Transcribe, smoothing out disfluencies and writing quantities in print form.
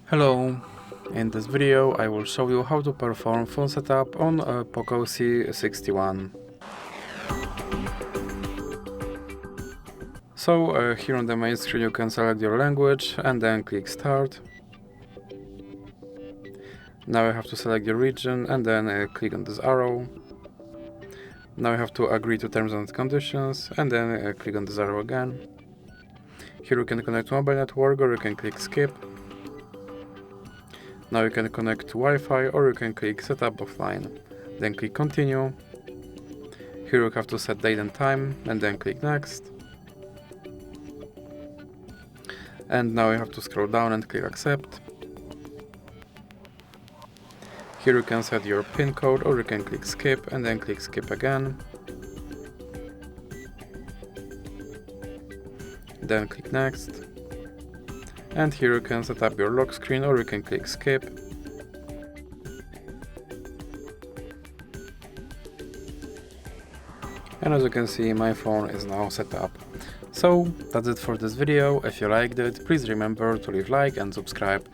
Hello, in this video I will show you how to perform phone setup on a POCO C61. So here on the main screen you can select your language and then click start. Now you have to select your region and then click on this arrow. Now you have to agree to terms and conditions and then click on this arrow again. Here you can connect to mobile network or you can click skip. Now you can connect to Wi-Fi or you can click setup offline. Then click continue. Here you have to set date and time and then click next. And now you have to scroll down and click accept. Here you can set your PIN code or you can click skip and then click skip again. Then click next. And here you can set up your lock screen or you can click skip. And as you can see, my phone is now set up. So that's it for this video. If you liked it, please remember to leave like and subscribe.